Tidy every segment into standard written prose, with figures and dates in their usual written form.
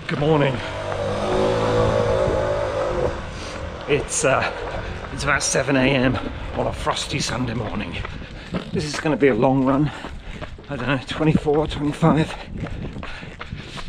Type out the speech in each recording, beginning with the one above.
Good morning. It's about 7 a.m. on a frosty Sunday morning. This is going to be a long run. I don't know, 24, 25.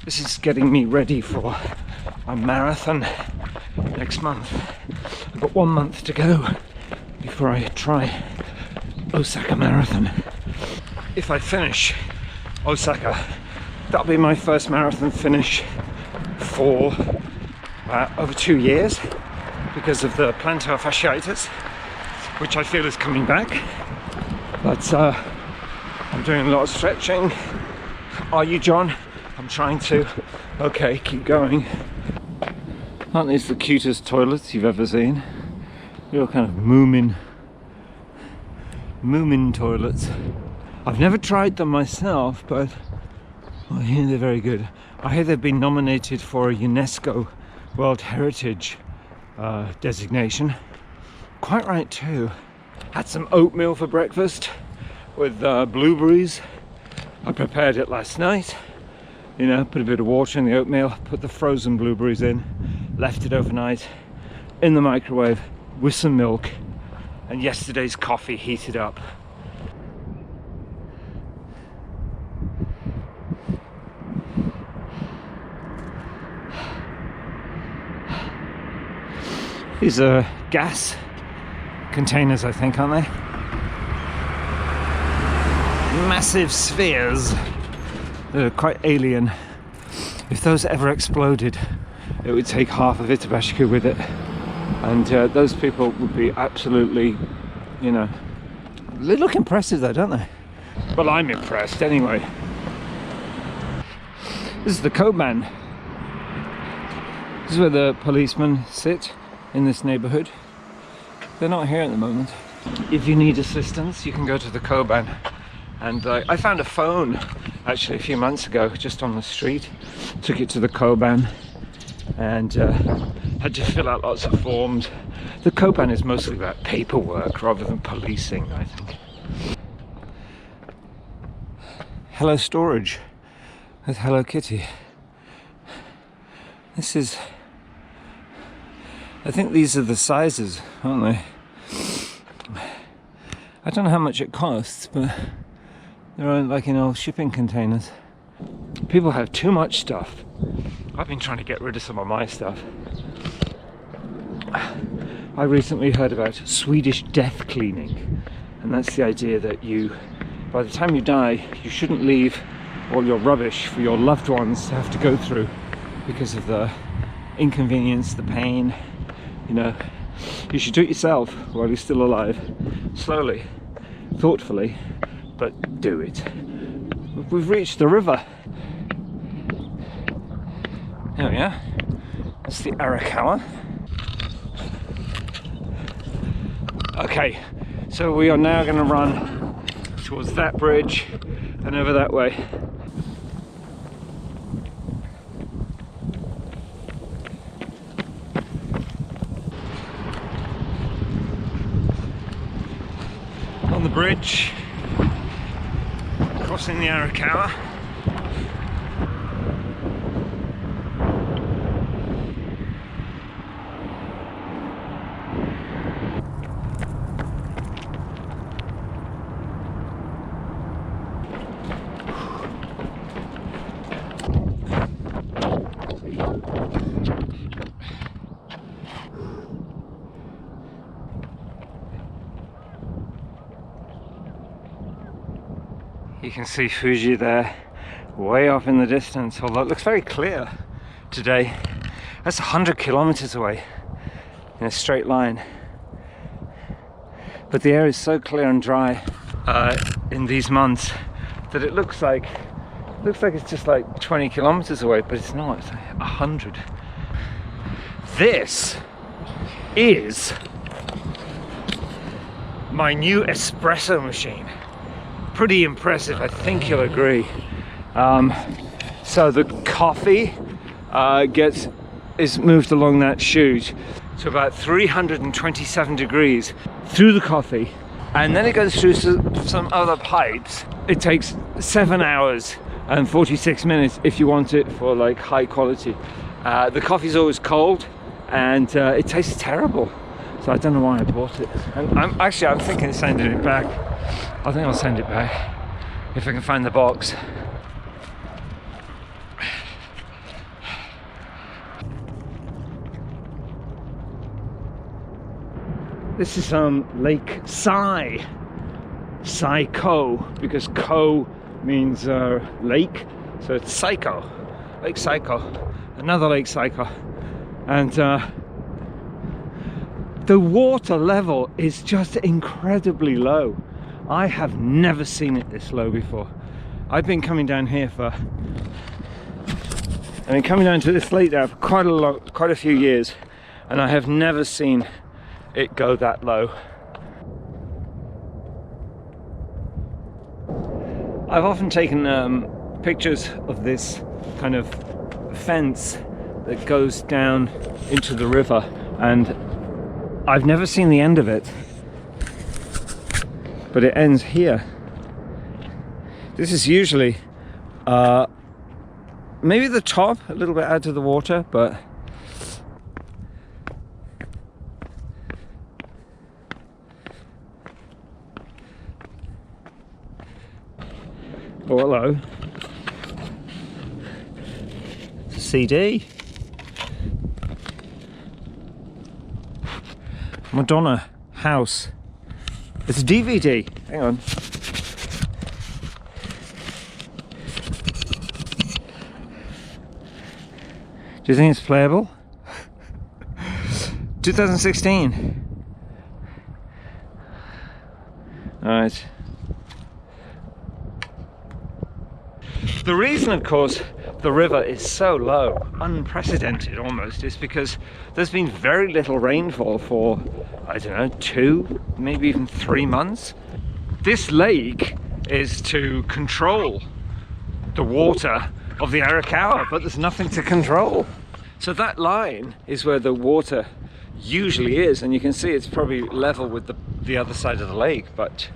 This is getting me ready for my marathon next month. I've got 1 month to go before I try Osaka Marathon. If I finish Osaka, that'll be my first marathon finish for over 2 years because of the plantar fasciitis, which I feel is coming back. But I'm doing a lot of stretching. Are you, John? I'm trying to. Okay, keep going. Aren't these the cutest toilets you've ever seen? Real kind of moomin toilets. I've never tried them myself, but I hear they're very good. I hear they've been nominated for a UNESCO World Heritage designation. Quite right too. Had some oatmeal for breakfast with blueberries. I prepared it last night. You know, put a bit of water in the oatmeal, put the frozen blueberries in, left it overnight in the microwave with some milk, and yesterday's coffee heated up. These are gas containers, I think, aren't they? Massive spheres. They're quite alien. If those ever exploded, it would take half of Itabashku with it. And those people would be absolutely, you know, they look impressive though, don't they? Well, I'm impressed anyway. This is the Koban. This is where the policemen sit in this neighborhood. They're not here at the moment. If you need assistance, you can go to the Koban. And I found a phone actually a few months ago just on the street. Took it to the Koban and had to fill out lots of forms. The Koban is mostly about paperwork rather than policing, I think. Hello Storage with Hello Kitty. This is, I think these are the sizes, aren't they? I don't know how much it costs, but they're like in old shipping containers. People have too much stuff. I've been trying to get rid of some of my stuff. I recently heard about Swedish death cleaning, and that's the idea that you, by the time you die, you shouldn't leave all your rubbish for your loved ones to have to go through because of the inconvenience, the pain. You know, you should do it yourself while you're still alive, slowly, thoughtfully, but do it. We've reached the river. There we are. That's the Arakawa. Okay, so we are now going to run towards that bridge and over that way. On the bridge, crossing the Arakawa. You can see Fuji there, way off in the distance, although it looks very clear today. That's 100 kilometers away in a straight line. But the air is so clear and dry in these months that it looks like it's just like 20 kilometers away, but it's not, it's like 100. This is my new espresso machine. Pretty impressive, I think you'll agree. So the coffee is moved along that chute to about 327 degrees through the coffee, and then it goes through some other pipes. It takes 7 hours and 46 minutes if you want it for like high quality. The coffee's always cold, and it tastes terrible, so I don't know why I bought it. And I'm thinking of sending it back. I think I'll send it back if I can find the box. This is Lake Sai. Sai-ko, because ko means lake, so it's Saiko. Lake Saiko. Another Lake Saiko. And the water level is just incredibly low. I have never seen it this low before. I've been coming down here coming down to this lake now for quite a few years, and I have never seen it go that low. I've often taken pictures of this kind of fence that goes down into the river, and I've never seen the end of it, but it ends here. This is usually maybe the top, a little bit out of the water, but oh, hello. It's a CD. Madonna House. It's a DVD. Hang on. Do you think it's playable? 2016. Alright. The reason, of course, the river is so low, unprecedented almost, is because there's been very little rainfall for, I don't know, 2, maybe even 3 months. This lake is to control the water of the Arakawa, but there's nothing to control. So that line is where the water usually is, and you can see it's probably level with the other side of the lake, but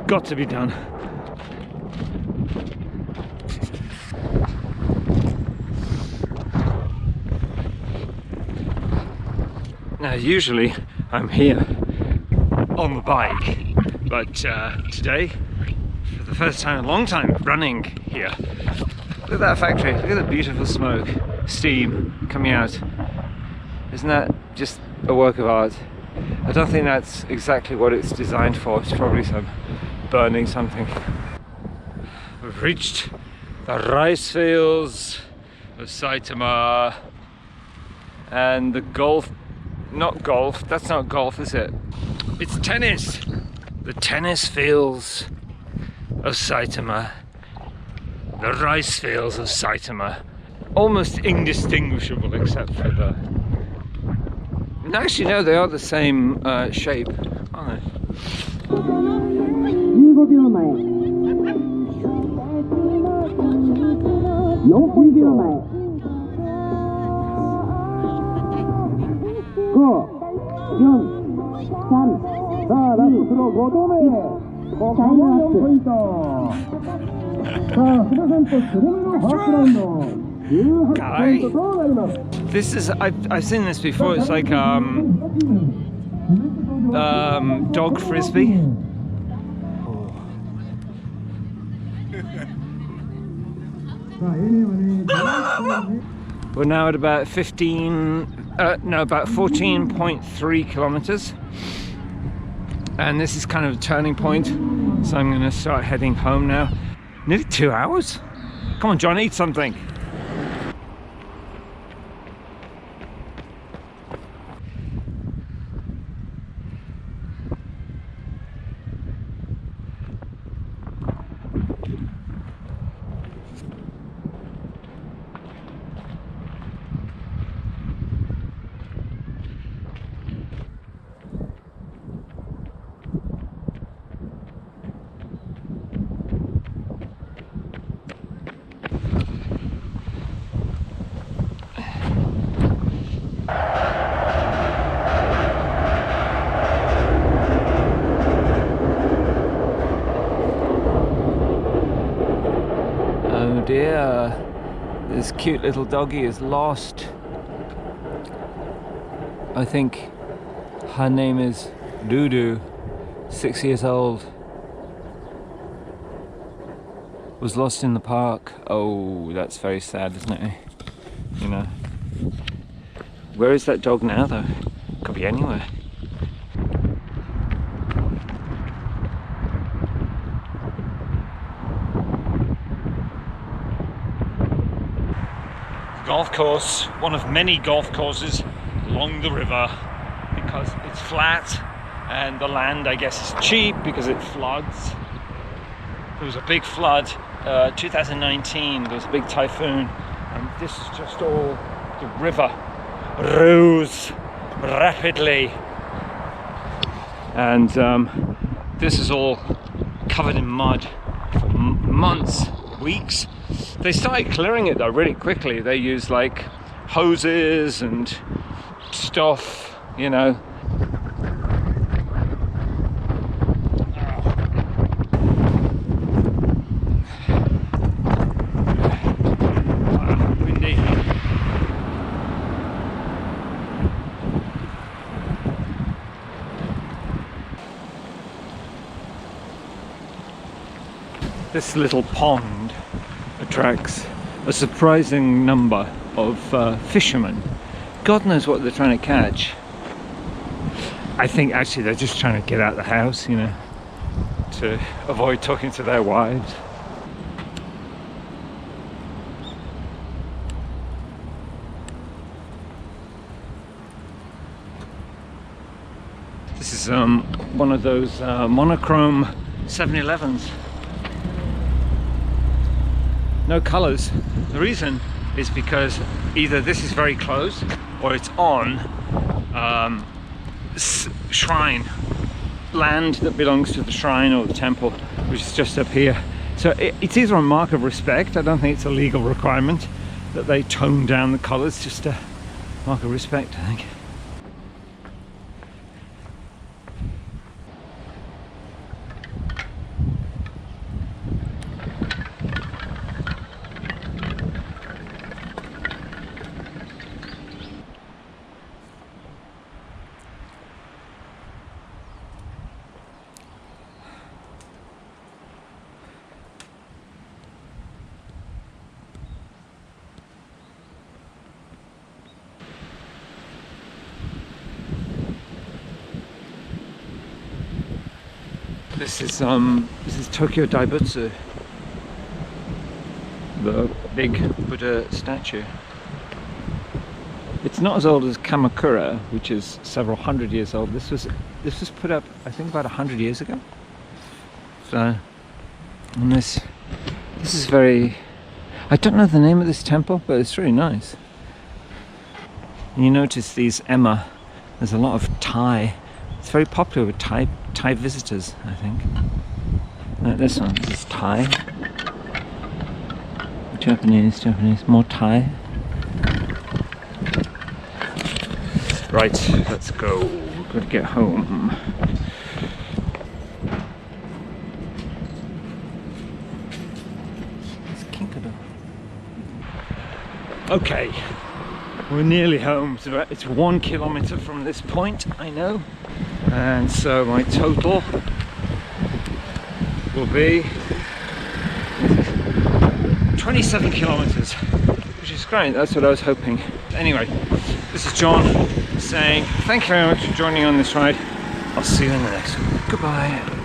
got to be done. Now usually I'm here on the bike, but today, for the first time in a long time, running here. Look at that factory, look at the beautiful smoke, steam coming out. Isn't that just a work of art? I don't think that's exactly what it's designed for. It's probably some burning something. We've reached the rice fields of Saitama and the golf, not golf, that's not golf, is it? It's tennis! The tennis fields of Saitama. The rice fields of Saitama. Almost indistinguishable except for the... Actually no, they are the same shape, aren't they? 15秒前4秒前5、4、3、さあラストスロー5投目ここも4ポイントさあ福田さんとスルメのファーストラウンド18ポイントとなります This is, I've seen this before, it's like dog frisbee. We're now at about about 14.3 kilometers, and this is kind of a turning point, so I'm going to start heading home now. Nearly 2 hours? Come on John, eat something. dear, this cute little doggy is lost. I think her name is Dudu, 6 years old. Was lost in the park. Oh, that's very sad, isn't it? You know. Where is that dog now though? Could be anywhere. Golf course, one of many golf courses along the river, because it's flat and the land, I guess, is cheap because it floods. There was a big flood 2019, there was a big typhoon, and this is just all the river rose rapidly, and this is all covered in mud for months, weeks. They started clearing it though really quickly. They used like hoses and stuff, you know. Windy. This little pond attracts a surprising number of fishermen. God knows what they're trying to catch. I think actually they're just trying to get out of the house, you know, to avoid talking to their wives. This is one of those monochrome 7-Elevens. No colours. The reason is because either this is very close or it's on shrine land that belongs to the shrine or the temple, which is just up here. So it's either a mark of respect. I don't think it's a legal requirement that they tone down the colours, just a mark of respect, I think. This is Tokyo Daibutsu, the big Buddha statue. It's not as old as Kamakura, which is several hundred years old. This was put up, I think, about 100 years ago. So, and this is very, I don't know the name of this temple, but it's really nice. And you notice these Emma, there's a lot of Thai. It's very popular with Thai visitors, I think. This one, this is Thai. Japanese, more Thai. Right, let's go. We've got to get home. It's Kinkado. Okay, we're nearly home. It's 1 kilometer from this point, I know. And so my total will be 27 kilometers, which is great. That's what I was hoping. Anyway, this is John saying thank you very much for joining on this ride. I'll see you in the next one. Goodbye.